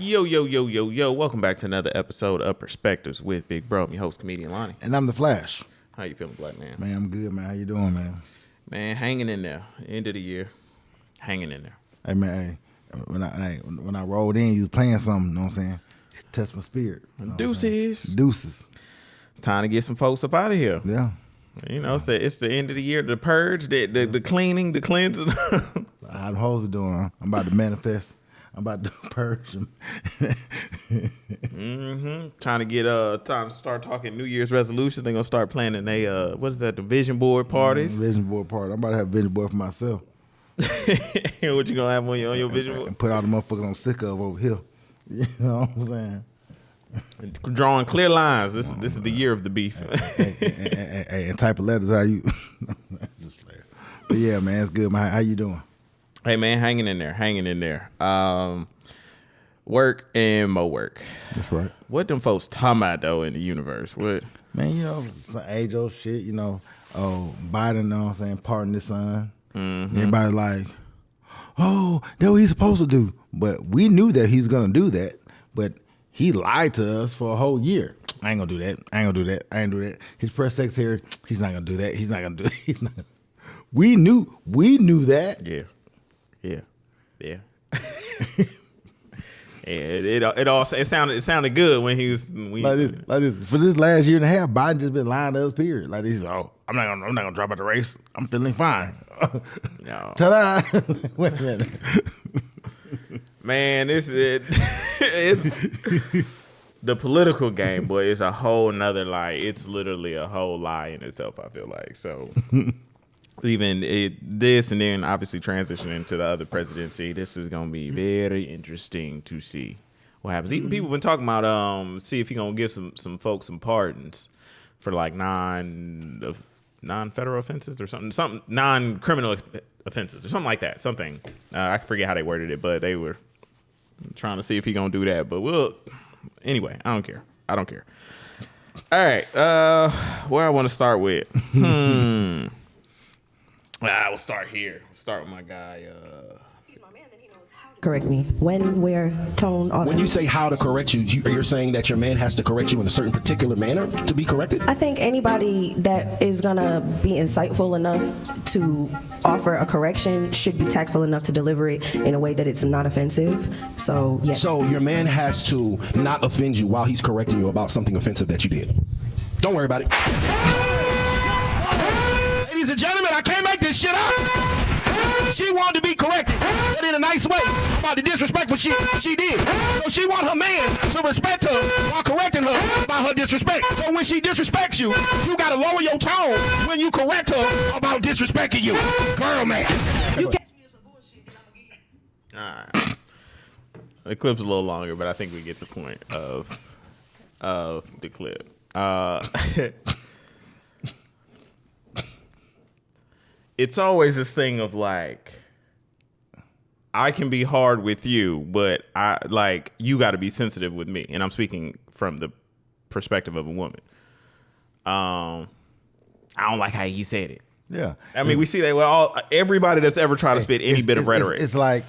Yo, yo, yo, yo, yo. Welcome back to another episode of Perspectives with Big Bro. I'm your host, comedian Lonnie. And I'm the Flash. How you feeling, black man? Man, I'm good, man. How you doing, man? Man, hanging in there. End of the year. Hanging in there. Hey, man, when I rolled in, you was playing something, you know what I'm saying? Touched my spirit. You know Deuces. It's time to get some folks up out of here. Yeah. You know, it's the end of the year, the purge, the cleaning, the cleansing. How the hoes are doing, huh? I'm about to manifest. I'm about to purge them. Trying to start talking New Year's resolutions. They're gonna start planning the vision board parties. Vision board party. I'm about to have a vision board for myself. What you gonna have on your vision board? And put all the motherfuckers I'm sick of over here. You know what I'm saying? Drawing clear lines. This is the year of the beef. and type of letters how you. But yeah, man, it's good. Man, how you doing? Hey man, hanging in there. Work and more work. That's right. What them folks talking about though in the universe? What? Man, you know, some age old shit, you know. Oh, Biden, know what I'm saying, pardon his son. Mm-hmm. Everybody like, oh, that's what he's supposed to do. But we knew that he's gonna do that. But he lied to us for a whole year. I ain't gonna do that. I ain't gonna do that. His press secretary, he's not gonna do that. He's not gonna do it. We knew that. Yeah. It sounded good when he was like this. For this last year and a half, Biden just been lying to us. Period. Like this. Oh, I'm not gonna drop out the race. I'm feeling fine. No. Ta-da! Wait a minute. Man, this is it's the political game, boy. It's a whole nother lie. It's literally a whole lie in itself. I feel like so. Even this and then obviously transitioning to the other presidency, this is going to be very interesting to see what happens. Even people been talking about see if he going to give some folks some pardons for like non-federal offenses or something non-criminal offenses or something like that. Something I forget how they worded it, but they were trying to see if he going to do that. But anyway, I don't care. All right, where I want to start with. We'll start here. Start with my guy. He's my man, then he knows how to correct me. When, where, tone, all When that. you say how to correct you, you're saying that your man has to correct you in a certain particular manner to be corrected? I think anybody that is gonna be insightful enough to offer a correction should be tactful enough to deliver it in a way that it's not offensive. So, yes. So your man has to not offend you while he's correcting you about something offensive that you did. Don't worry about it. Ladies and gentlemen, I can't make this shit up. She wanted to be corrected, but in a nice way about the disrespectful shit she did. So she want her man to respect her while correcting her about her disrespect. So when she disrespects you, you gotta lower your tone when you correct her about disrespecting you. Girl, man. You catch me in some bullshit, then I'm gonna get All right. The clip's a little longer, but I think we get the point of the clip. It's always this thing of like, I can be hard with you, but you got to be sensitive with me, and I'm speaking from the perspective of a woman. I don't like how you said it. Yeah, I mean, we see that with everybody that's ever tried to spit any bit of rhetoric. It's like,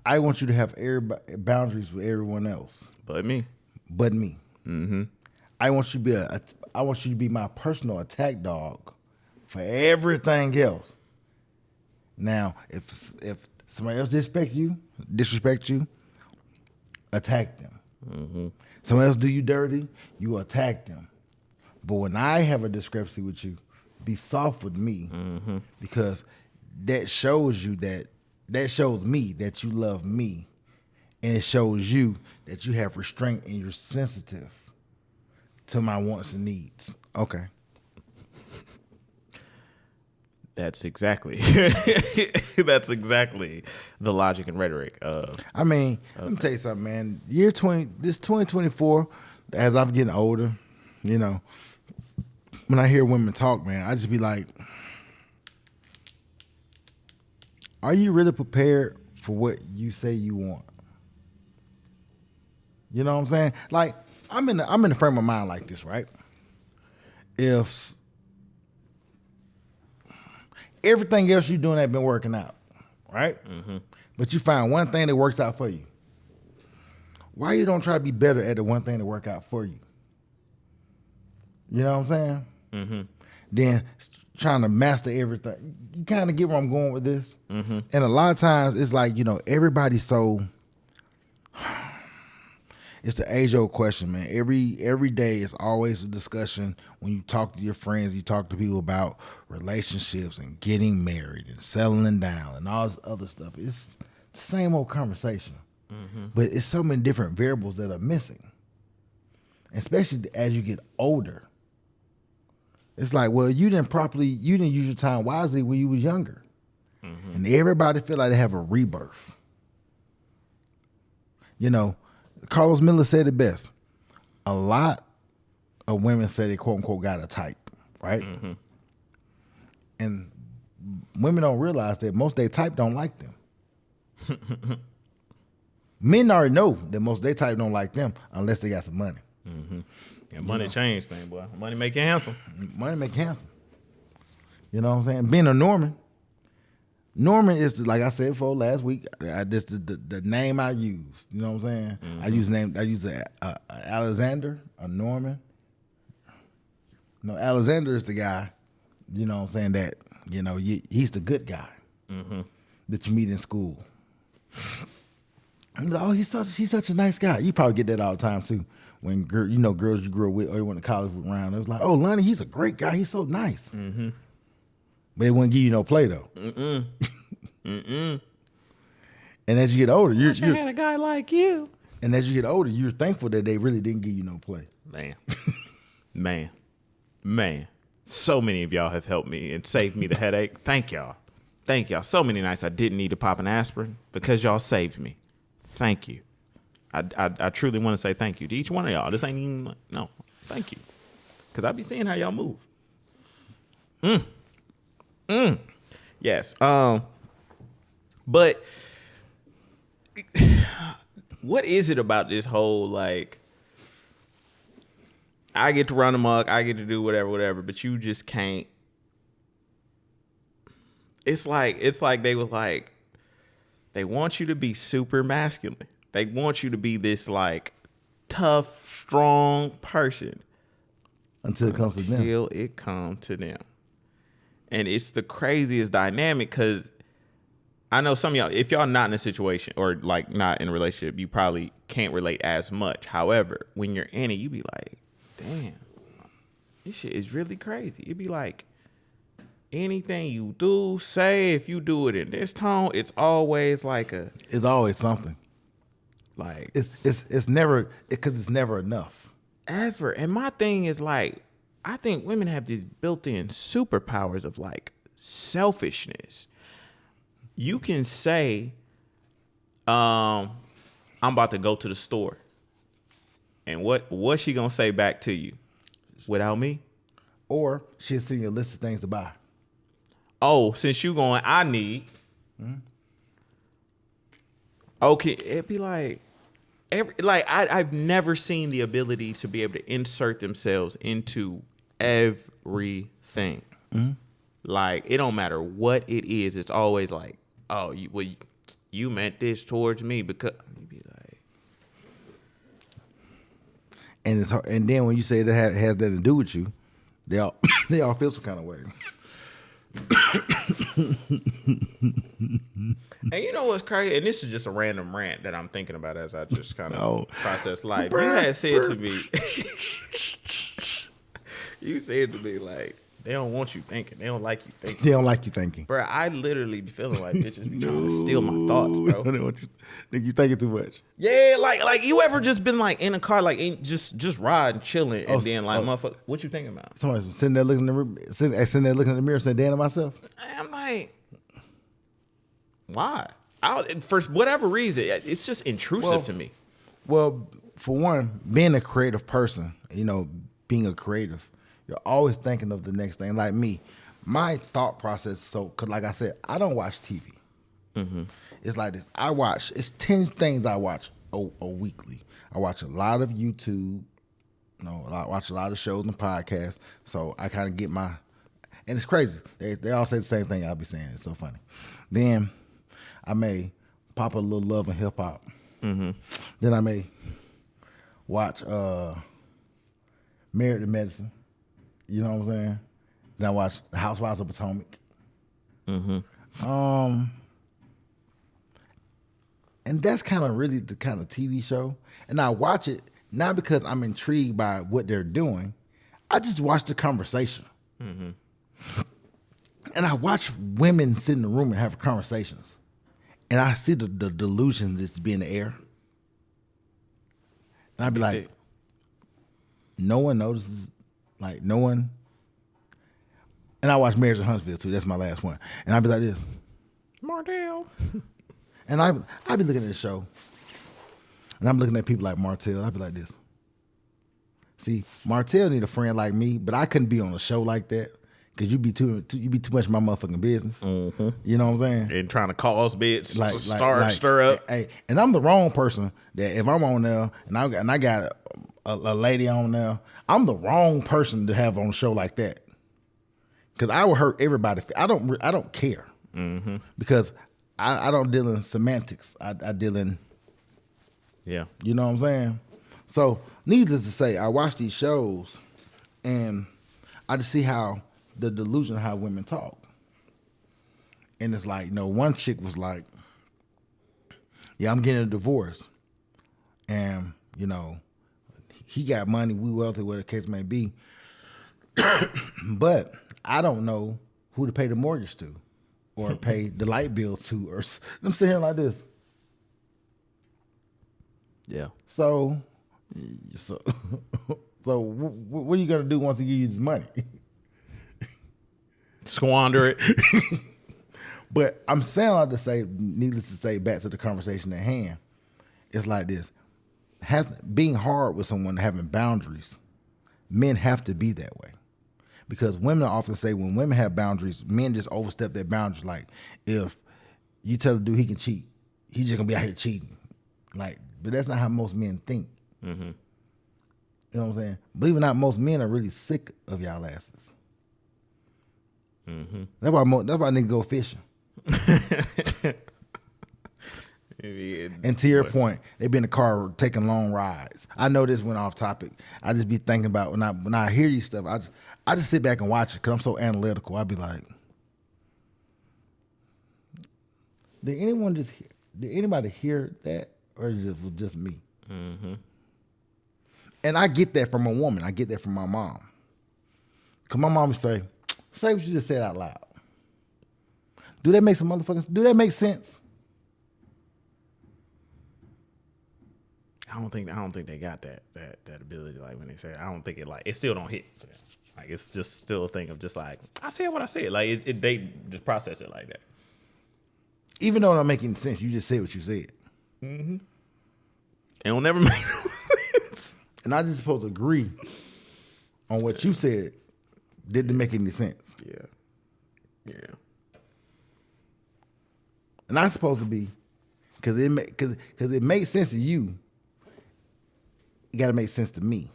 I want you to have boundaries with everyone else, but me. Mm-hmm. I want you to be my personal attack dog for everything else. Now, if somebody else disrespect you, attack them. Mm-hmm. Someone else do you dirty, you attack them. But when I have a discrepancy with you, be soft with me, because that shows me that you love me, and it shows you that you have restraint and you're sensitive to my wants and needs. Okay. That's exactly the logic and rhetoric of. I mean, let me tell you something, man. This 2024, as I'm getting older, you know, when I hear women talk, man, I just be like, are you really prepared for what you say you want? You know what I'm saying? Like, I'm in the frame of mind like this, right? If everything else you're doing ain't been working out, right? Mm-hmm. But you find one thing that works out for you. Why you don't try to be better at the one thing that work out for you? You know what I'm saying? Mm-hmm. Then trying to master everything. You kind of get where I'm going with this. Mm-hmm. And a lot of times it's like, everybody's so. It's the age-old question, man. Every day it's always a discussion when you talk to your friends, you talk to people about relationships and getting married and settling down and all this other stuff. It's the same old conversation. Mm-hmm. But it's so many different variables that are missing, especially as you get older. It's like, well, you didn't use your time wisely when you was younger. Mm-hmm. And everybody feel like they have a rebirth. Carlos Miller said it best. A lot of women say they quote unquote got a type, right? Mm-hmm. And women don't realize that most of their type don't like them. Men already know that most of their type don't like them unless they got some money. Mm-hmm. Yeah, money change things, boy. Money make you handsome. Money make you handsome. You know what I'm saying? Being a Norman is, like I said before last week, this is the name I use. You know what I'm saying? Mm-hmm. I use Alexander, a Norman. No, Alexander is the guy, you know what I'm saying, that, he's the good guy that you meet in school. I'm like, oh, he's such a nice guy. You probably get that all the time too. When girls you grew up with or you went to college with around, it was like, oh, Lonnie, he's a great guy. He's so nice. Mm-hmm. But they wouldn't give you no play though. Mm-mm. Mm-mm. And as you get older, you had a guy like you. And as you get older, you're thankful that they really didn't give you no play. Man. So many of y'all have helped me and saved me the headache. Thank y'all. So many nights I didn't need to pop an aspirin because y'all saved me. Thank you. I truly want to say thank you to each one of y'all. This ain't even, no, thank you. Because I be seeing how y'all move. Yes. But what is it about this whole, like, I get to run amok, I get to do whatever, but you just can't. It's like they were like, they want you to be super masculine. They want you to be this, like, tough, strong person. Until it comes to them. Until it comes to them. And it's the craziest dynamic because I know some of y'all, if y'all not in a situation or, like, not in a relationship, you probably can't relate as much. However, when you're in it, you be like, damn, this shit is really crazy. It'd be like, anything you do, say, if you do it in this tone, it's always like it's always something. Like it's never, because it's never enough. Ever. And my thing is, like, I think women have these built-in superpowers of, like, selfishness. You can say, I'm about to go to the store. And what's she gonna say back to you? Without me? Or she'll send you a list of things to buy. Oh, since you going, I need. Mm-hmm. Okay, it'd be like, I've never seen the ability to be able to insert themselves into everything. Mm-hmm. Like, it don't matter what it is. It's always like, oh, you meant this towards me because you'd be like, and it's hard, and then when you say that has that to do with you, they all feel some kind of way. And you know what's crazy? And this is just a random rant that I'm thinking about as I just kind of process life. You had said to me, you said to me, like, they don't want you thinking. They don't like you thinking. They don't like you thinking. Bro, I literally be feeling like bitches be trying to steal my thoughts, bro. They don't want you think you thinking too much. Yeah, like you ever just been like in a car, like just riding, chilling, and then like, motherfucker, what you thinking about? Somebody's sitting there looking in the room, sitting there looking in the mirror, saying, "Damn to myself." I'm like, why? For whatever reason, it's just intrusive to me. Well, for one, being a creative person, being a creative, you're always thinking of the next thing. Like me, my thought process, because like I said, I don't watch TV. Mm-hmm. It's like this. It's 10 things I watch a weekly. I watch a lot of YouTube. I watch a lot of shows and podcasts. So I kind of get and it's crazy. They all say the same thing I'll be saying. It's so funny. Then I may pop a little Love and Hip Hop. Mm-hmm. Then I may watch Married to Medicine. You know what I'm saying? Then I watch The Housewives of Potomac. Mm-hmm. And that's kind of really the kind of TV show. And I watch it not because I'm intrigued by what they're doing. I just watch the conversation. Mm-hmm. And I watch women sit in the room and have conversations. And I see the delusion that's be in the air. And I'd be like, no one notices. Like, no one. And I watch Marriage in Huntsville, too. That's my last one. And I'd be like this. Martell. And I'd be looking at the show. And I'm looking at people like Martell. I'd be like this. See, Martell need a friend like me, but I couldn't be on a show like that. Cause you be too much of my motherfucking business. Mm-hmm. You know what I'm saying? And trying to cause bitch, stir up. Hey, and I'm the wrong person that if I'm on there and I got a lady on there, I'm the wrong person to have on a show like that. Cause I would hurt everybody. I don't care. Mm-hmm. Because I don't deal in semantics. I deal in. Yeah. You know what I'm saying? So needless to say, I watch these shows, and I just see how. The delusion of how women talk. And it's like, one chick was like, yeah, I'm getting a divorce. And, he got money, we wealthy, whatever the case may be. But I don't know who to pay the mortgage to or pay the light bill to. Or I'm sitting here like this. Yeah. So what are you going to do once he give you this money? Squander it. But I'm saying all to say, needless to say, back to the conversation at hand, it's like this. Being hard with someone, having boundaries, men have to be that way. Because women often say when women have boundaries, men just overstep their boundaries. Like, if you tell the dude he can cheat, he's just going to be out here cheating. Like, but that's not how most men think. Mm-hmm. You know what I'm saying? Believe it or not, most men are really sick of y'all asses. Mm-hmm. That's why niggas go fishing. And to your point, they be in the car taking long rides. I know this went off topic. I just be thinking about when I hear these stuff. I just sit back and watch it because I'm so analytical. I be like, did anybody hear that, or is it just me? Mm-hmm. And I get that from a woman. I get that from my mom. Cause my mom would say what you just said out loud. Do that make sense? I don't think they got that ability. Like when they say it, I don't think it still don't hit for them. Like it's just still a thing of just like, I said what I said. Like they just process it like that. Even though it don't make any sense, you just say what you said. Mm-hmm. It'll never make no sense. And I just supposed to agree on what you said. Didn't make any sense. Yeah. And I'm supposed to be, because it makes sense to you. It got to make sense to me.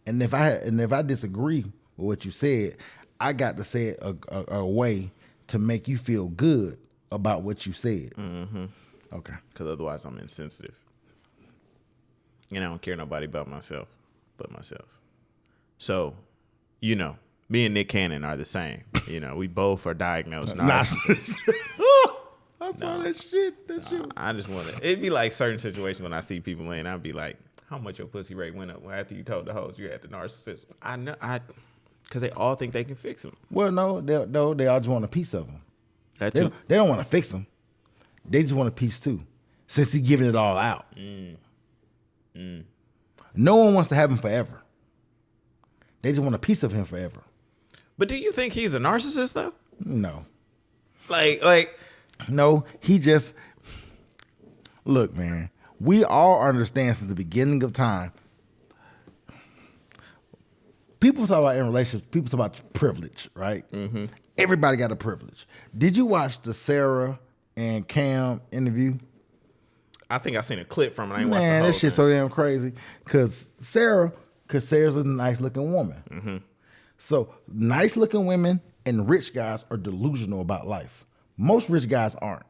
And if I disagree with what you said, I got to say it a way to make you feel good about what you said. Mm-hmm. Okay. Because otherwise, I'm insensitive, and I don't care nobody about myself but myself. So, me and Nick Cannon are the same. We both are diagnosed narcissists. I saw that shit. I just want to. It'd be like certain situations when I see people in, I'd be like, how much your pussy rate went up after you told the hoes you had the narcissist? I know, because they all think they can fix them. Well, no, they all just want a piece of them. That too. They don't want to fix them. They just want a piece too, since he's giving it all out. No one wants to have him forever. They just want a piece of him forever. But do you think he's a narcissist though? No. Like. No, he just. Look, man. We all understand since the beginning of time. People talk about in relationships. People talk about privilege, right? Mm-hmm. Everybody got a privilege. Did you watch the Sarah and Cam interview? I think I seen a clip from it. I ain't watched the whole that shit's so damn crazy. Because Sarah's a nice looking woman. Mm-hmm. So nice looking women and rich guys are delusional about life. Most rich guys aren't.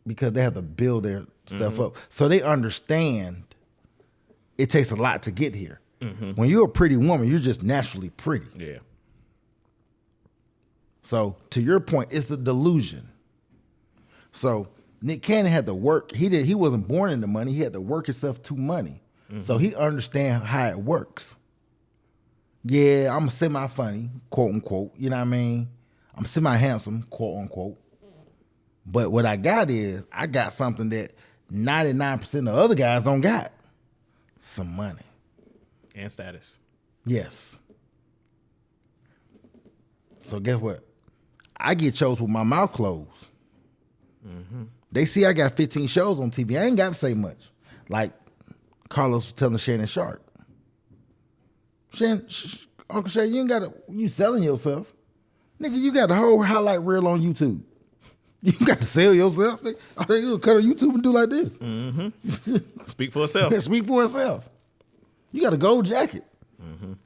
because they have to build their stuff up. So they understand it takes a lot to get here. When you're a pretty woman, you're just naturally pretty. Yeah. So to your point, it's the delusion. So Nick Cannon had to work. He wasn't born into money. He had to work himself to money. So he understands how it works. Yeah, I'm semi-funny, quote unquote. You know what I mean? I'm semi-handsome, quote unquote. But what I got is I got something that 99% of other guys don't got. Some money. And status. Yes. So guess what? I get shows with my mouth closed. They see I got 15 shows on TV. I ain't got to say much. Like Carlos was telling Shannon Sharp. Uncle Shay, you ain't got to, you selling yourself. Nigga, you got the whole highlight reel on YouTube. You got to sell yourself. You cut on YouTube and do like this. Speak for itself. Speak for itself. You got a gold jacket.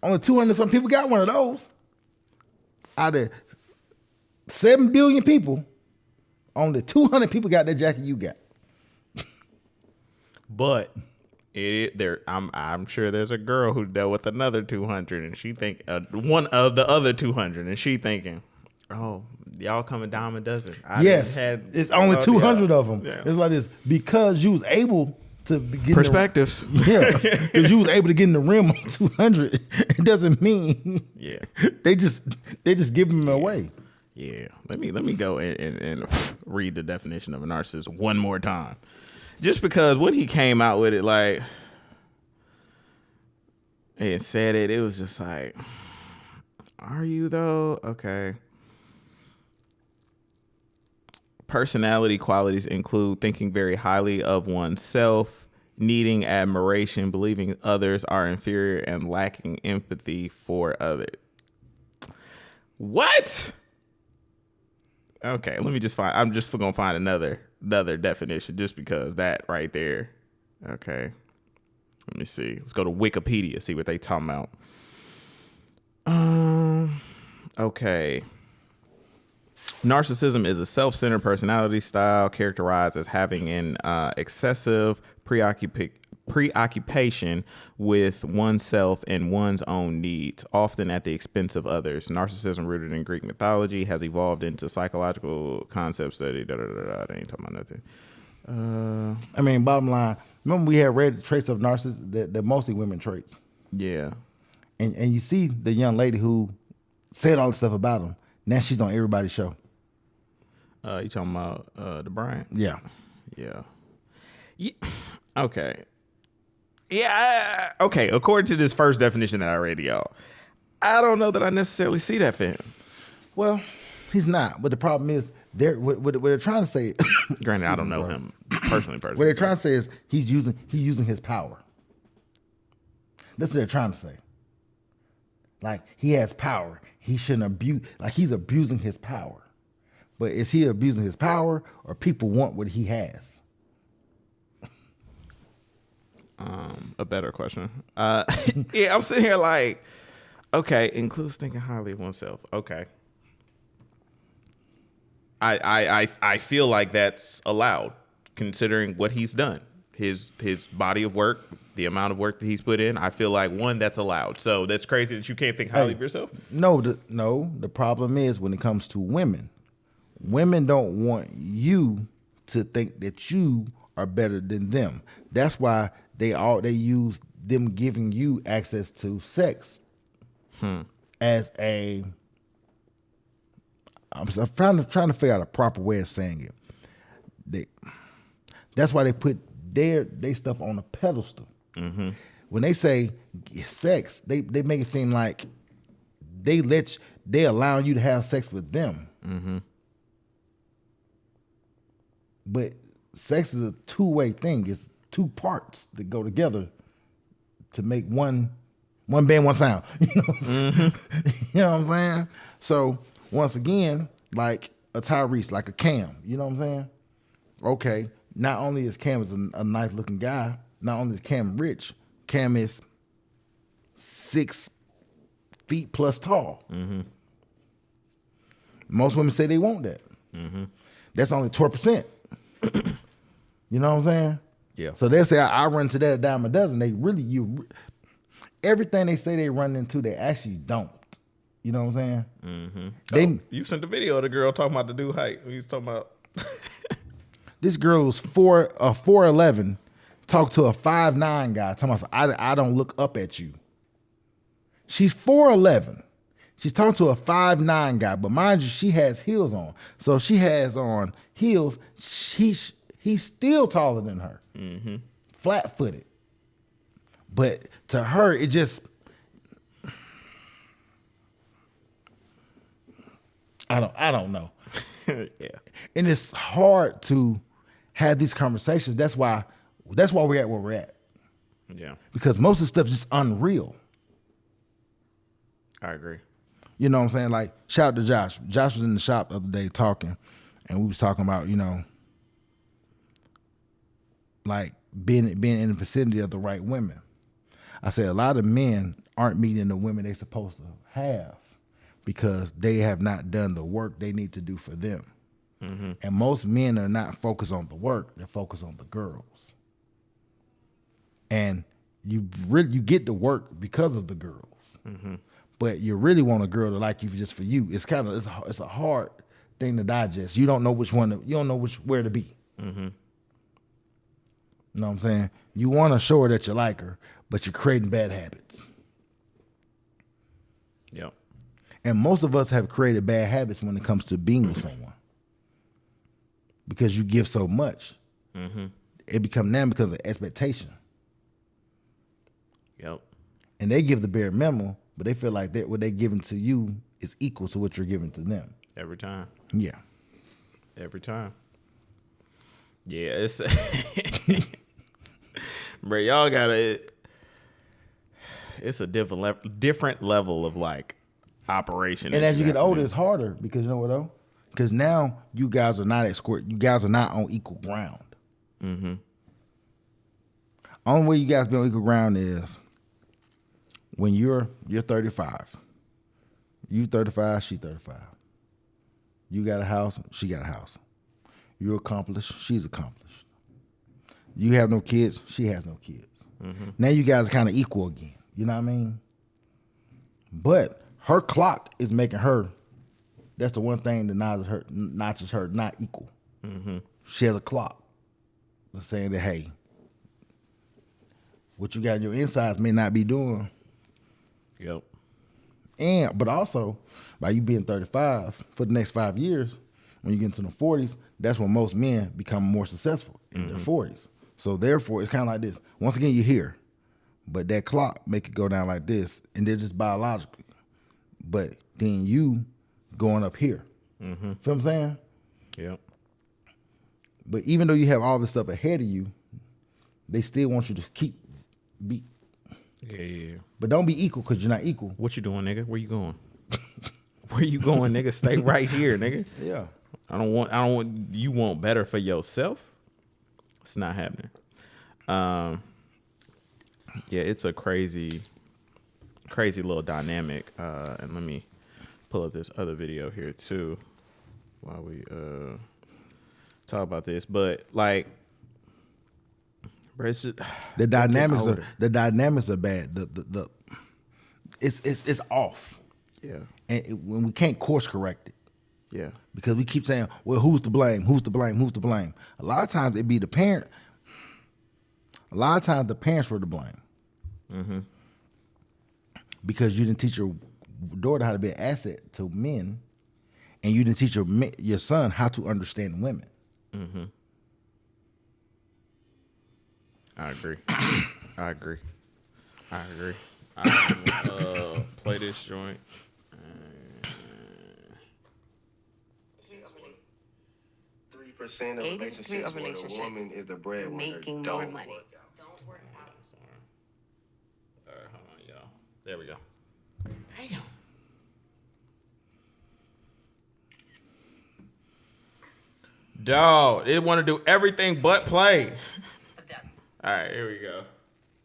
Only 200 some people got one of those. Out of 7 billion people, only 200 people got that jacket you got. But I'm sure there's a girl who dealt with another 200, and she think one of the other 200, and she thinking, oh, y'all come a dime a dozen. It's only 200 of them. Yeah. It's like this because you was able to get Perspectives. Because you was able to get in the rim on 200. It doesn't mean they just give them away. Yeah. Let me go and read the definition of a narcissist one more time. Just because when he came out with it, like, and said it was just like, are you though? Okay. Personality qualities include thinking very highly of oneself, needing admiration, believing others are inferior, and lacking empathy for others. What? Okay, let me just find. I'm just gonna find another definition just because that right there. Okay, let me see. Let's go to Wikipedia, see what they talking about. Okay. Narcissism is a self-centered personality style characterized as having an excessive preoccupation with oneself and one's own needs, often at the expense of others. Narcissism, rooted in Greek mythology, has evolved into psychological concept study. They ain't talking about nothing. I mean, bottom line, remember we had read traits of narcissists that mostly women traits. Yeah. And you see the young lady who said all this stuff about him. Now she's on everybody's show. You talking about the Bryant? Yeah. Yeah. Okay. Yeah. Okay. According to this first definition that I read, y'all, I don't know that I necessarily see that for him. Well, he's not. But the problem is, what they're trying to say. Granted, I don't know him personally. What they're trying to say is he's using his power. That's what they're trying to say. Like, he has power. He shouldn't abuse. Like, he's abusing his power. But is he abusing his power, or people want what he has? A better question. Yeah, I'm sitting here like, okay, includes thinking highly of oneself. Okay. I feel like that's allowed, considering what he's done. His body of work, the amount of work that he's put in. I feel like, one, that's allowed. So that's crazy that you can't think highly of yourself. No. The problem is when it comes to women don't want you to think that you are better than them. That's why they use them giving you access to sex as a. I'm trying to figure out a proper way of saying it. That's why they put their stuff on a pedestal. Mm-hmm. When they say sex, they make it seem like they allow you to have sex with them. Mm-hmm. But sex is a two-way thing. It's two parts that go together to make one band, one sound. You know what I'm saying? You know what I'm saying? So once again, like a Tyrese, like a Cam, you know what I'm saying? Okay, not only is Cam a nice looking guy, not only is Cam rich, Cam is 6 feet plus tall. Mm-hmm. Most women say they want that. Mm-hmm. That's only 12%. You know what I'm saying? Yeah. So they say I run to that a dime a dozen. They really everything they say they run into, they actually don't. You know what I'm saying? Mm-hmm. You sent the video of the girl talking about the dude height. He was talking about This girl was 4'11", talked to a 5'9" guy, talking about I don't look up at you. She's 4'11". She's talking to a 5'9" guy, but mind you, she has heels on. So she has on heels. He's still taller than her, flat-footed. But to her, it just I don't know. yeah. And it's hard to have these conversations. That's why we're at where we're at. Yeah. Because most of the stuff is just unreal. I agree. You know what I'm saying? Like, shout out to Josh. Josh was in the shop the other day talking, and we was talking about, like being in the vicinity of the right women. I said a lot of men aren't meeting the women they're supposed to have because they have not done the work they need to do for them. Mm-hmm. And most men are not focused on the work; they're focused on the girls. And you get the work because of the girls, but you really want a girl to like you just for you. It's a hard thing to digest. You don't know where to be. Mm-hmm. You know what I'm saying? You want to show her that you like her, but you're creating bad habits. Yep. And most of us have created bad habits when it comes to being with someone. Because you give so much. Mm-hmm. It becomes now because of expectation. Yep. And they give the bare minimum, but they feel like what they're giving to you is equal to what you're giving to them. Every time. Yeah. Every time. Yeah, it's bro, y'all gotta. It's a different level of like operation. And as you get older, it's harder because you know what though? Because now you guys are not at square. You guys are not on equal ground. Mm-hmm. Only way you guys be on equal ground is when you're 35. You 35, she 35. You got a house, she got a house. You're accomplished, she's accomplished. You have no kids, she has no kids. Mm-hmm. Now you guys are kind of equal again. You know what I mean? But her clock is making her. That's the one thing that notches her not equal. Mm-hmm. She has a clock that's saying that, hey, what you got in your insides may not be doing. Yep. But also, by you being 35 for the next 5 years, when you get into the 40s, that's when most men become more successful in their 40s. So therefore, it's kind of like this. Once again, you're here, but that clock make it go down like this, and they're just biologically. But then you going up here. Mm-hmm. Feel what I'm saying? Yep. But even though you have all this stuff ahead of you, they still want you to be. Yeah. But don't be equal because you're not equal. What you doing, nigga? Where you going? Where you going, nigga? Stay right here, nigga. Yeah. I don't want you want better for yourself. It's not happening. Yeah, it's a crazy little dynamic. And let me pull up this other video here too while we talk about this. But like, bro, it's just, the dynamics are bad. The it's off. Yeah. And when we can't course correct it. Yeah. Because we keep saying, well, who's to blame? Who's to blame? Who's to blame? A lot of times it be the parent. A lot of times the parents were to blame. Mm-hmm. Because you didn't teach your daughter how to be an asset to men, and you didn't teach your son how to understand women. Mm-hmm. I agree. I will play this joint. 3% of relationships where the woman is the breadwinner making don't more money. work out. Don't work out. I'm sorry. All right, hold on, y'all. There we go. Damn. Dog, it want to do everything but play. All right, here we go.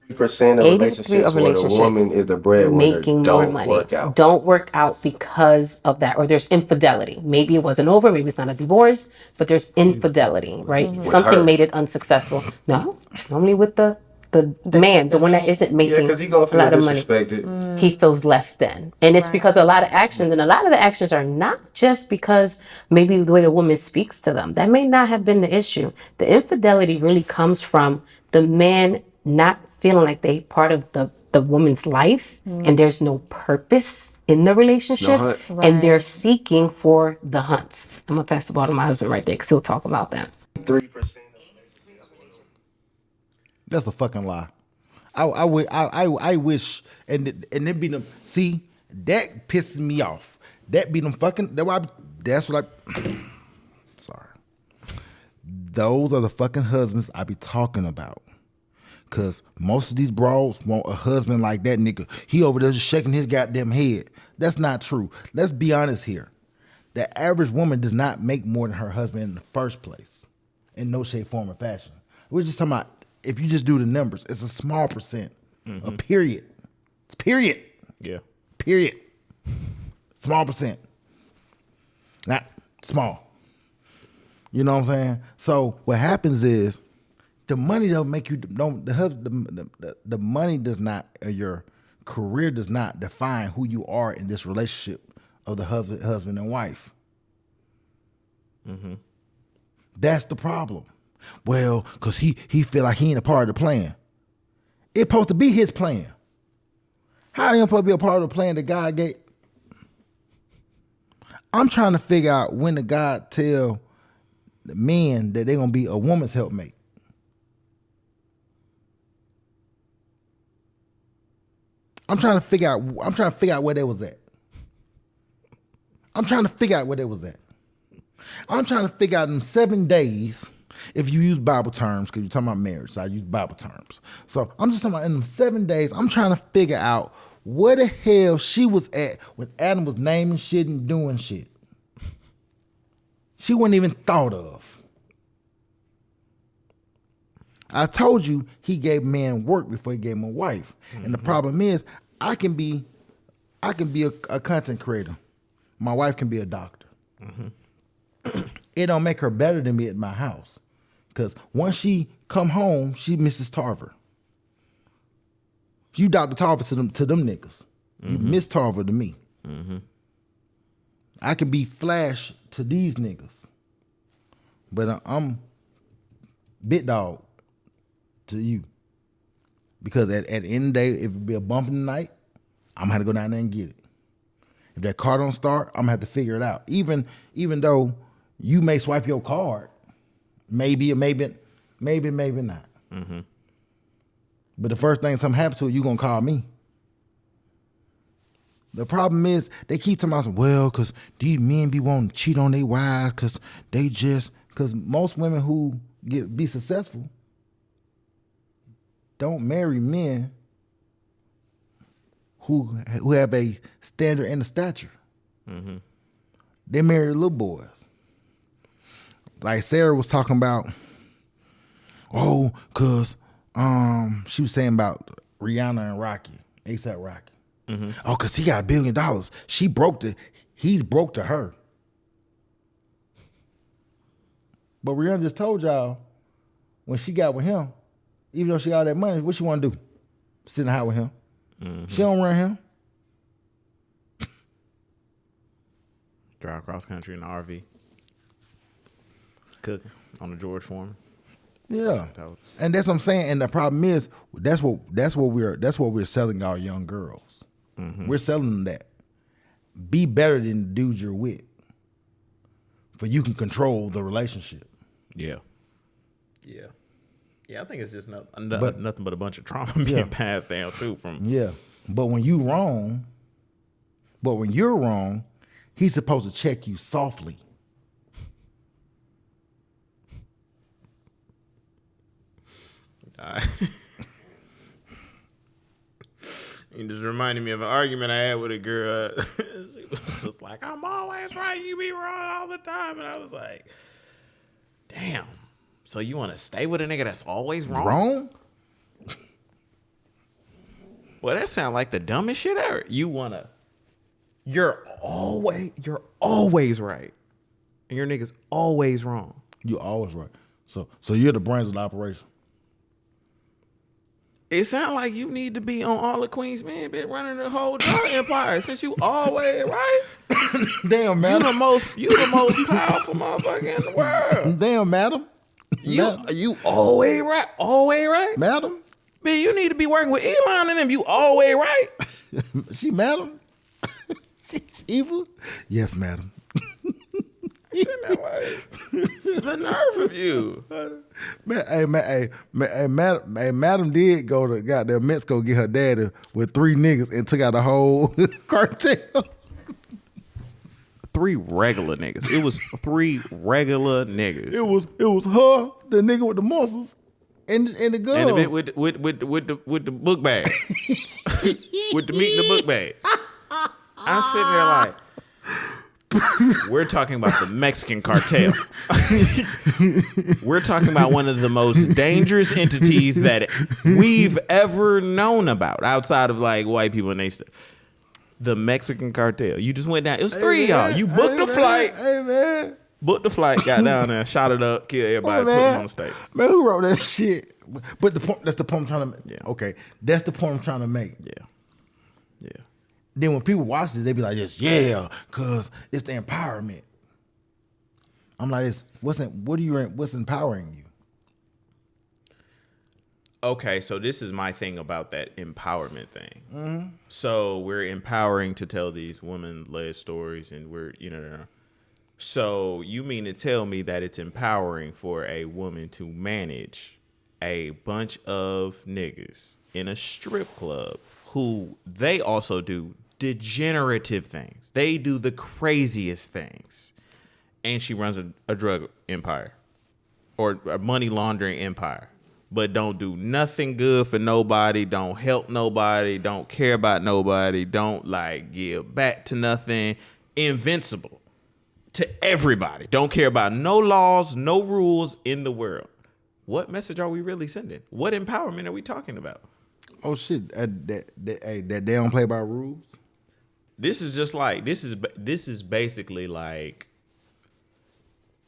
3% of 83 relationships of where the woman relationships is the breadwinner making more don't money work out. don't work out because of that, or there's infidelity. Maybe it wasn't over, maybe it's not a divorce, but there's infidelity, right? With Something her. made it unsuccessful. No, it's normally with the man, the one that isn't Yeah, making because he gonna a feel lot of money. disrespected. He feels less than. And it's because a lot of actions, and a lot of the actions are not just because maybe the way the woman speaks to them. That may not have been the issue. The infidelity really comes from the man not feeling like they part of the woman's life, and there's no purpose in the relationship, hunt. and they're seeking for the hunts. I'm gonna pass the ball to my husband right there because he'll talk about that. 3%. That's a fucking lie. I wish, and it be them. See, that pisses me off. That be them fucking. That's what I. Sorry. Those are the fucking husbands I be talking about. Cause most of these bros want a husband like that nigga. He over there just shaking his goddamn head. That's not true. Let's be honest here. The average woman does not make more than her husband in the first place, in no shape, form, or fashion. We're just talking about if you just do the numbers, it's a small percent. A period. It's period. Yeah. Period. Small percent. Not small. You know what I'm saying? So what happens is the money don't make you the money does not, or your career does not define who you are in this relationship of the husband and wife. That's the problem. Well, cause he feel like he ain't a part of the plan. It's supposed to be his plan. How are you supposed to be a part of the plan that God gave? I'm trying to figure out when the God tell the men that they're gonna be a woman's helpmate. I'm trying to figure out where they was at. I'm trying to figure out in 7 days, if you use Bible terms, because you're talking about marriage, so I use Bible terms. So I'm just talking about in them 7 days, I'm trying to figure out where the hell she was at when Adam was naming shit and doing shit. She wasn't even thought of. I told you he gave men work before he gave him a wife. And the problem is, I can be a content creator. My wife can be a doctor. It don't make her better than me at my house. Because once she come home, she Mrs. Tarver. You Dr. Tarver to them niggas. You Miss Tarver to me. I could be Flash to these niggas. But I'm Big Dog to you. Because at the end of the day, if it be a bump in the night, I'm gonna have to go down there and get it. If that car don't start, I'm gonna have to figure it out. Even though you may swipe your card, maybe not. But the first thing something happens to it, you gonna call me. The problem is they keep talking about, well, because these men be wanting to cheat on their wives because most women who be successful don't marry men who have a standard and a stature. They marry little boys. Like Sarah was talking about, because she was saying about Rihanna and Rocky, A$AP Rocky. Oh, because he got $1 billion. He's broke to her. But Rihanna just told y'all when she got with him, even though she got all that money, what she want to do? Sit in the house with him. She don't run him. Drive cross country in the RV. Cooking on the George Foreman. Yeah, and that's what I'm saying. And the problem is, that's what we're selling our young girls. We're selling them that. Be better than the dude you're with, for you can control the relationship. Yeah. I think it's just nothing but a bunch of trauma being passed down too from. Yeah, but when you're wrong, he's supposed to check you softly. It just reminded me of an argument I had with a girl. She was just like, I'm always right, you be wrong all the time. And I was like, damn. So you want to stay with a nigga that's always wrong? Wrong? Well, that sounds like the dumbest shit ever. You're always right. And your nigga's always wrong. You always right. So you're the brains of the operation. It sounds like you need to be on all the Queen's Men, been running the whole drug empire since you always right. Damn, madam. You the most powerful motherfucker in the world. Damn, madam. You always right. Madam. Man, you need to be working with Elon and them. You always right. She madam. She evil. Yes, madam. Sitting there like, the nerve of you. Madam did go to goddamn Mexico get her daddy with 3 niggas and took out the whole cartel. 3 regular niggas. It was 3 regular niggas. It was her, the nigga with the muscles, and the gun. And the bit with the book bag. With the meat in the book bag. I'm sitting there like, we're talking about the Mexican cartel. We're talking about one of the most dangerous entities that we've ever known about outside of like white people and they stuff. The Mexican cartel. You just went down. It was 3 of y'all. You booked the flight. Hey, man. Booked the flight, got down there, shot it up, killed everybody, put them on the stage. Man, who wrote that shit? But the point, that's the point I'm trying to make. Yeah. Okay, that's the point I'm trying to make. Yeah. Then when people watch this, they be like, "Yes, yeah, cause it's the empowerment." I'm like, what's empowering you? Okay, so this is my thing about that empowerment thing. Mm-hmm. So we're empowering to tell these women-led stories, and we're So you mean to tell me that it's empowering for a woman to manage a bunch of niggas in a strip club who they also do degenerative things. They do the craziest things. And she runs a drug empire or a money laundering empire, but don't do nothing good for nobody, don't help nobody, don't care about nobody, don't like give back to nothing, invincible to everybody, don't care about no laws, no rules in the world. What message are we really sending? What empowerment are we talking about? Oh shit! That they don't play by rules. This is just like this is basically like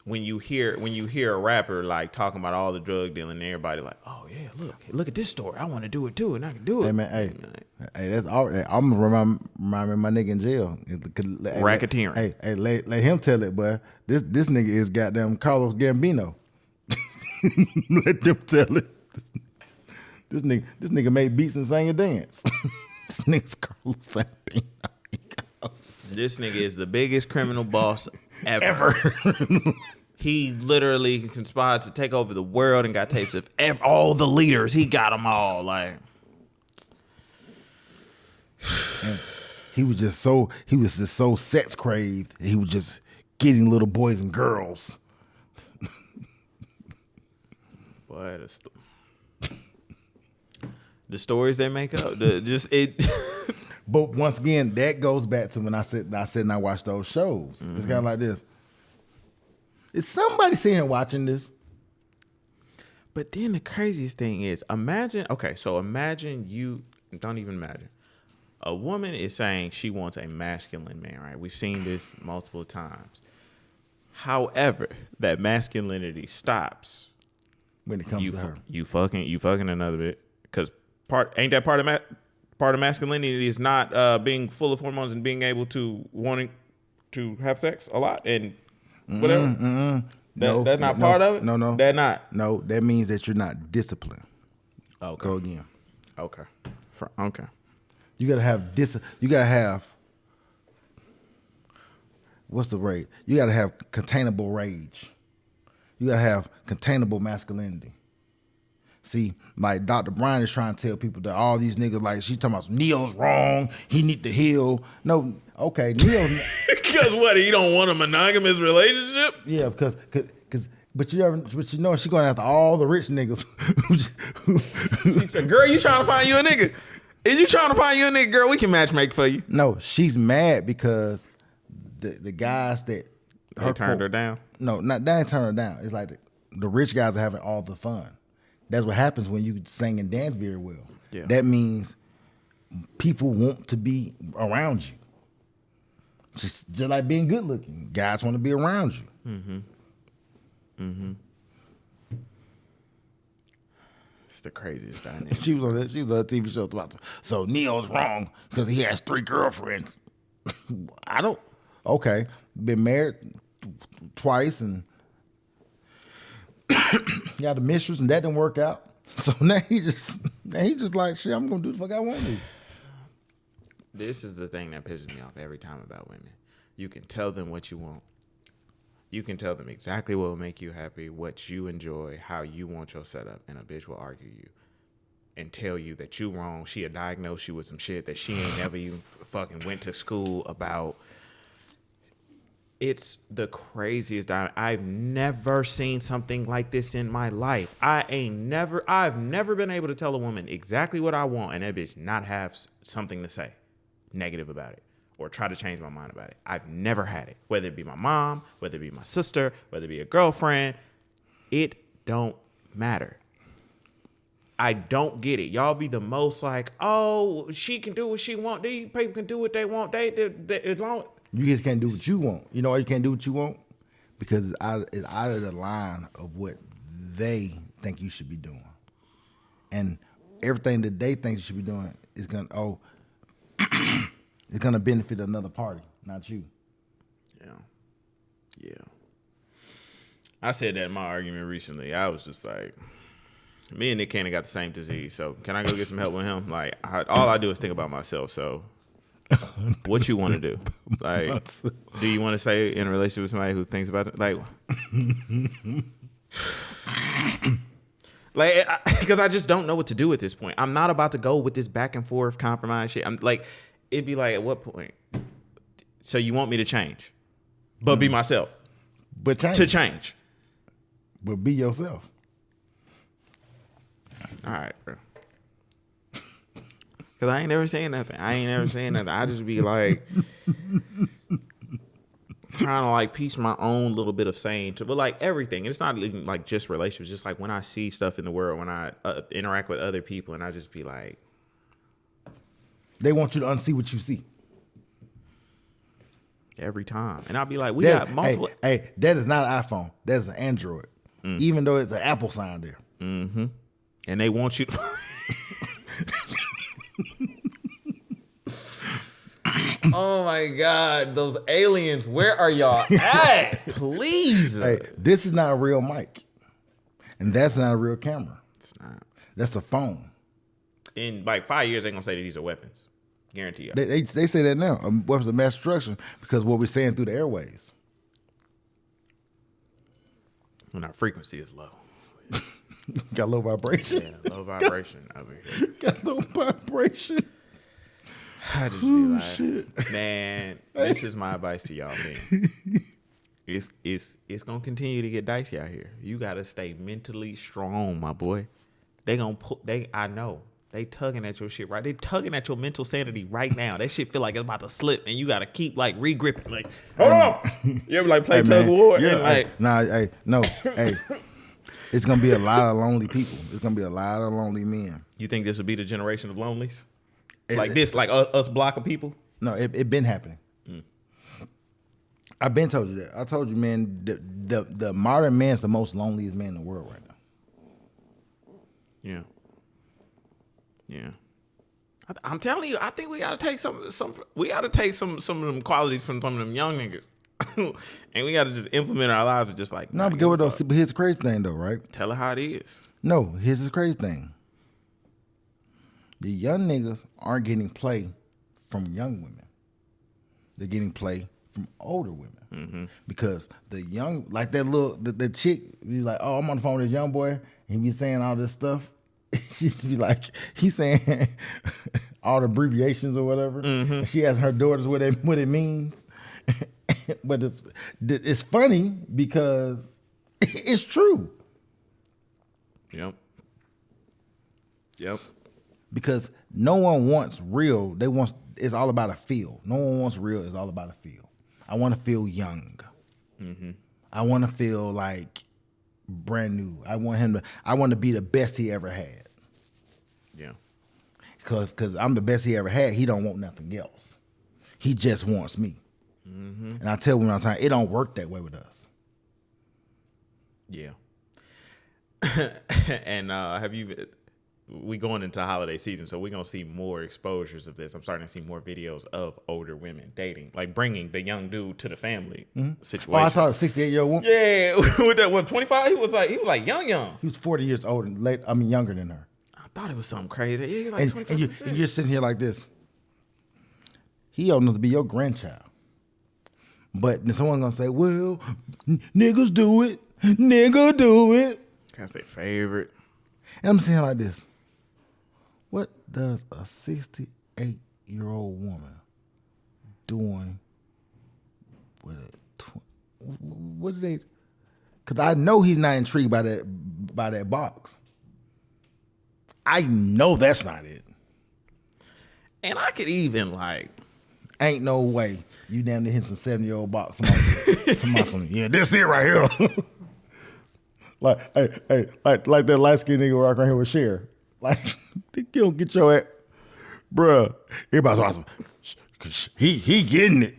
when you hear a rapper like talking about all the drug dealing, and everybody like, oh yeah, look at this story. I want to do it too, and I can do it. Hey man, hey, that's all. I'm gonna remind my nigga in jail. Racketeering. Hey, let him tell it, boy. This nigga is goddamn Carlos Gambino. Let them tell it. This nigga made beats and sang and dance. This nigga's Carlos Gambino. This nigga is the biggest criminal boss ever. He literally conspired to take over the world and got tapes of all the leaders. He got them all. Like, and he was just so sex craved. He was just getting little boys and girls. Boy, the stories they make up, But once again, that goes back to when I said and I watched those shows. Mm-hmm. It's kind of like this. Is somebody sitting here watching this? But then the craziest thing is, imagine you, don't even imagine. A woman is saying she wants a masculine man, right? We've seen this multiple times. However, that masculinity stops when it comes to her. You fucking another bit. Because part of masculinity is not being full of hormones and being able to wanting to have sex a lot and whatever. That's not part of it? No. That not. No, that means that you're not disciplined. Okay. Go again. Okay. Okay. You gotta have what's the rate? You gotta have containable rage. You gotta have containable masculinity. See, like Dr. Brian is trying to tell people that all these niggas, like, she's talking about Neil's wrong. He need to heal. No, okay, Neil's. Because what? He don't want a monogamous relationship? Yeah, but you know she's going after all the rich niggas. She said, "Girl, you trying to find you a nigga? If you trying to find you a nigga, girl, we can matchmake for you." No, she's mad because the guys that they turned her down. No, they ain't turned her down. It's like the rich guys are having all the fun. That's what happens when you sing and dance very well. Yeah. That means people want to be around you. Just like being good looking. Guys want to be around you. It's the craziest dynamic. She was on a TV show about so Neo's wrong because he has 3 girlfriends. Okay. Been married twice and got a mistress and that didn't work out. So now he just like, shit, I'm gonna do the fuck I want to. This is the thing that pisses me off every time about women. You can tell them what you want. You can tell them exactly what will make you happy, what you enjoy, how you want your setup, and a bitch will argue you and tell you that you wrong. She'll diagnose you with some shit that she ain't never even fucking went to school about. It's the craziest. I've never seen something like this in my life. I've never been able to tell a woman exactly what I want and that bitch not have something to say negative about it or try to change my mind about it. I've never had it. Whether it be my mom, whether it be my sister, whether it be a girlfriend, it don't matter. I don't get it. Y'all be the most like, oh, she can do what she want. These people can do what they want. They as long. You just can't do what you want. You know why you can't do what you want? Because it's out of the line of what they think you should be doing. And everything that they think you should be doing is gonna it's gonna benefit another party, not you. Yeah. I said that in my argument recently. I was just like, me and Nick Cannon got the same disease, so can I go get some help with him? Like, all I do is think about myself, so what you want to do? Like, do you want to stay in a relationship with somebody who thinks about it? Like, because I just don't know what to do at this point. I'm not about to go with this back and forth compromise shit. I'm like, it'd be like, at what point? So you want me to change, but be myself, But change. to change? But be yourself. All right, bro. Because I ain't never saying nothing. I just be like trying to like piece my own little bit of saying to, but like everything. It's not even like just relationships. Just like when I see stuff in the world, when I interact with other people, and I just be like, They want you to unsee what you see. every time, and I'll be like, we got multiple. Hey, that is not an iPhone. That's an Android. Even though it's an Apple sign there. Mm-hmm. And they want you to. Oh my God, those aliens, where are y'all at? Please. Hey, this is not a real mic. And that's not a real camera. It's not. That's a phone. In like 5 years, they're going to say that these are weapons. Guarantee you. They say that now, weapons of mass destruction, because what we're saying through the airways. When our frequency is low. Got low vibration. Yeah, low vibration over here. Got low vibration. I just be like, man, this is my advice to y'all, man. It's gonna continue to get dicey out here. You gotta stay mentally strong, my boy. They gonna I know. They tugging at your shit, right? They tugging at your mental sanity right now. That shit feel like it's about to slip, and you gotta keep like re-gripping. Like, hold on. You ever like play tug of war? Yeah, Like, no. It's gonna be a lot of lonely people. It's gonna be a lot of lonely men. you think this would be the generation of lonelies? Like this, like us block of people? No, it been happening. I've been told you that. I told you, man, the modern man's the most loneliest man in the world right now. Yeah. Yeah. I'm telling you, I think we gotta take some of them qualities from some of them young niggas. And we gotta just implement our lives with just like, No, but here's the crazy thing though, right? tell her how it is. No, here's the crazy thing. The young niggas aren't getting play from young women. They're getting play from older women. Because the young, like that little, the chick, be like, oh, I'm on the phone with this young boy, and he be saying all this stuff. She'd be like, he's saying all the abbreviations or whatever. And she asks her daughters what it means. But it's funny because it's true. Yep. Because no one wants real. It's all about a feel. No one wants real. It's all about a feel. I want to feel young. I want to feel like brand new. I want to be the best he ever had. Yeah. because I'm the best he ever had. He don't want nothing else. He just wants me. And I tell women all the time, it don't work that way with us. Yeah. And we going into holiday season, so we're going to see more exposures of this. I'm starting to see more videos of older women dating, like bringing the young dude to the family situation. Oh, I saw a 68-year-old woman. Yeah, with that one, 25, he was like young. He was 40 years older, younger than her. I thought it was something crazy. Yeah, he was like 25. And you're sitting here like this. He old enough to be your grandchild. But then someone's going to say, well, niggas do it. Nigga do it. That's their favorite. And I'm saying like this. What does a 68-year-old woman doing with what do they? Because I know he's not intrigued by that box. I know that's not it. And I could even like, ain't no way you damn near hit some 70-year-old box. Somebody, yeah, this it right here. like that light skinned nigga walking around here with Cher. Like, you don't get your ass, bruh. Everybody's awesome. He getting it.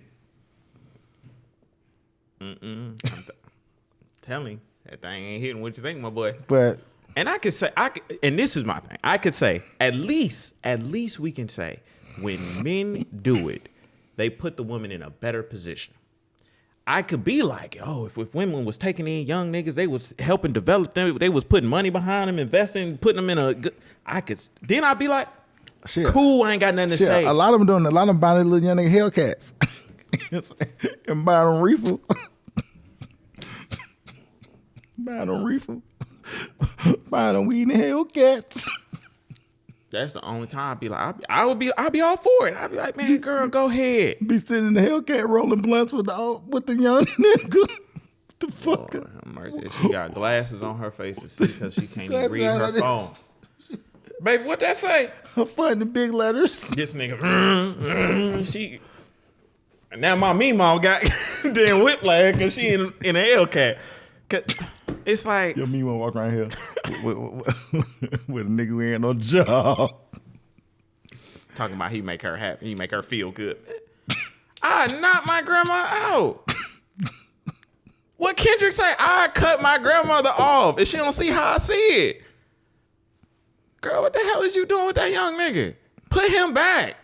telling you, that thing ain't hitting what you think, my boy. But and I could say, and this is my thing. I could say, at least we can say, when men do it, they put the woman in a better position. I could be like, oh, if women was taking in young niggas, they was helping develop them, they was putting money behind them, investing, putting them in a good, then I'd be like, shit, cool, I ain't got nothing to say. A lot of them buying their little young nigga Hellcats. And buying them reefer. Buying them reefer. Buying them weed and Hellcats. That's the only time I'd be like, I'd be all for it. I'd be like, man, girl, go ahead. Be sitting in the Hellcat rolling blunts with the young nigga. The fuck? Lord have mercy. She got glasses on her face to see because she can't even read her phone. Baby, what that say? Her fun in big letters. This nigga, she. Now my meemaw got damn whiplash because she in a Hellcat. It's like your meemaw walk around here with a nigga who ain't no job. Talking about he make her happy, he make her feel good. I knocked my grandma out. What Kendrick say? I cut my grandmother off and she don't see how I see it. Girl, what the hell is you doing with that young nigga? Put him back.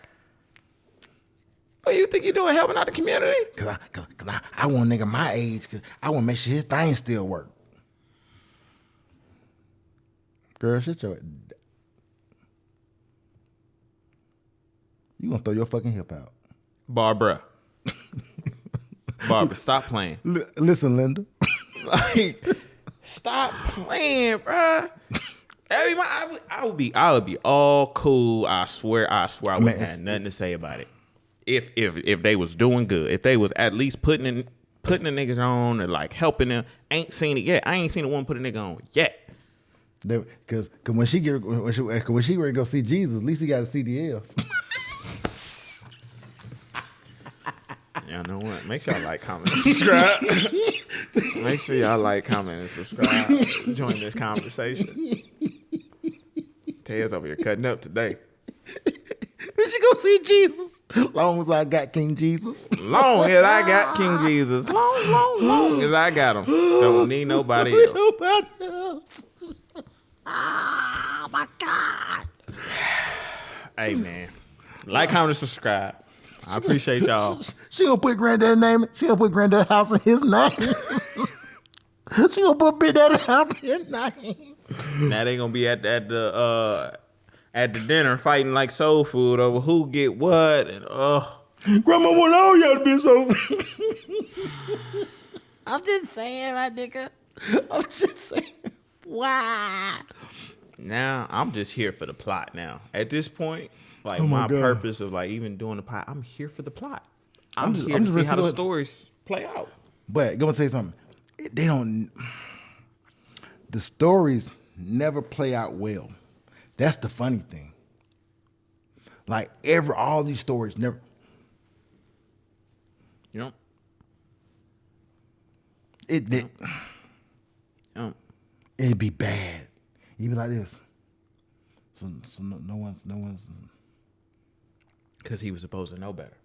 What you think you doing, helping out the community? Cause I want a nigga my age, cause I want to make sure his thing still work. Girl, shut your... You gonna throw your fucking hip out. Barbara, stop playing. Listen, Linda. Like, stop playing, bruh. I would be all cool. I swear I wouldn't have nothing to say about it. If they was doing good, if they was at least putting the niggas on or like helping them. Ain't seen it yet. I ain't seen a woman put a nigga on yet. Because when she ready to go see Jesus, at least he got a CDLs. Y'all know what? Make sure y'all like, comment, and subscribe. Make sure y'all like, comment, and subscribe. Join this conversation. Ted's over here cutting up today. We should go see Jesus. Long as I got King Jesus. Long as I got King Jesus. Long as I got him. Don't need nobody else. Nobody else. Oh, my God. Hey, man. Like, comment, and subscribe. I appreciate y'all. She gonna put granddad's name. She gonna put granddad's house in his name. She gonna put big daddy's house in his name. Now they gonna be at the dinner fighting like soul food over who get what and Grandma want all y'all to be so. I'm just saying, my nigga. I'm just saying. Why? Now I'm just here for the plot. Now at this point, like my God. purpose of like even doing the plot, I'm here for the plot. I'm here to see how the stories play out. But gonna say something. They don't. The stories never play out well. That's the funny thing. Like all these stories never. You know. It'd be bad. You'd be like this. So no one's. Because he was supposed to know better.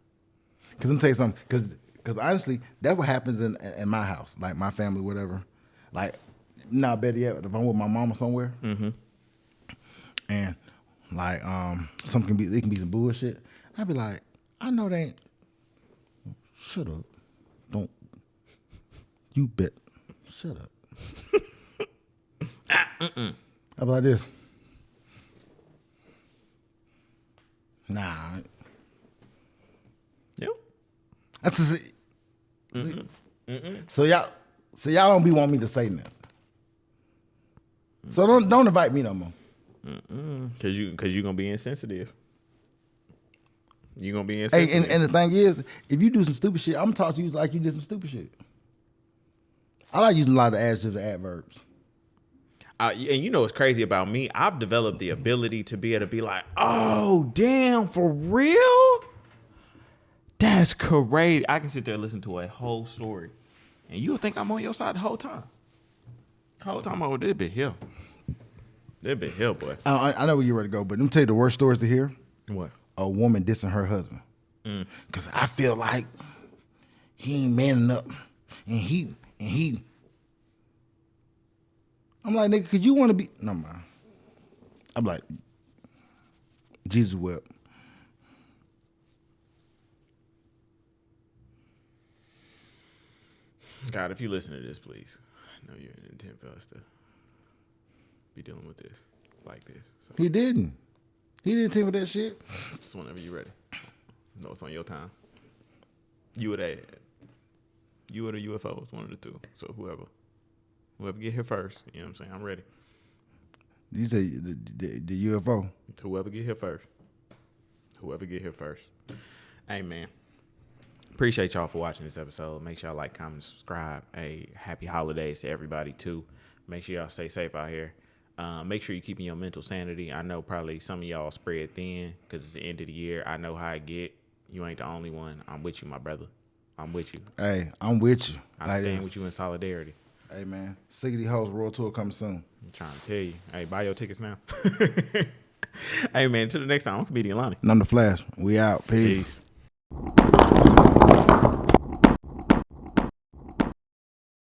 Because I'm tell you something. Because honestly, that's what happens in my house, like my family, whatever. Like, not better yet, if I'm with my mama somewhere, and like it can be some bullshit. I'd be like, I know they ain't. Shut up. Don't. You bet. Shut up. I'd be like this. Nah. Yep. That's just, So y'all don't be wanting me to say nothing. So don't invite me no more. Cause you gonna be insensitive. You gonna be Hey, insensitive. and the thing is, if you do some stupid shit, I'm gonna talk to you like you did some stupid shit. I like using a lot of adjectives and adverbs. And you know what's crazy about me? I've developed the ability to be able to be like, oh, damn, for real? That's crazy. I can sit there and listen to a whole story. And you'll think I'm on your side the whole time. The whole time, oh, this bit here. This bit here, boy. I know where you're ready to go, but let me tell you the worst stories to hear. What? A woman dissing her husband. Because I feel like he ain't manning up. And he. I'm like, nigga, could you want to be? No, man. I'm like, Jesus wept. God, if you listen to this, please. I know you're an intent for us to be dealing with this like this. So He didn't. He didn't think of that shit. just whenever you're ready. No, it's on your time. You or that. You or the UFOs, one of the two. So whoever get here first, you know what I'm saying? I'm ready. You say the UFO. Whoever get here first. Hey, man. Appreciate y'all for watching this episode. Make sure y'all like, comment, subscribe. Hey, happy holidays to everybody, too. Make sure y'all stay safe out here. Make sure you're keeping your mental sanity. I know probably some of y'all spread thin because it's the end of the year. I know how I get. You ain't the only one. I'm with you, my brother. I'm with you. Hey, I'm with you. I stand with you in solidarity. Hey, man. Sick of these hoes. World Tour coming soon. I'm trying to tell you. Hey, buy your tickets now. Hey, man, till the next time, I'm Comedian Lonnie. And I'm the Flash. We out. Peace. Peace.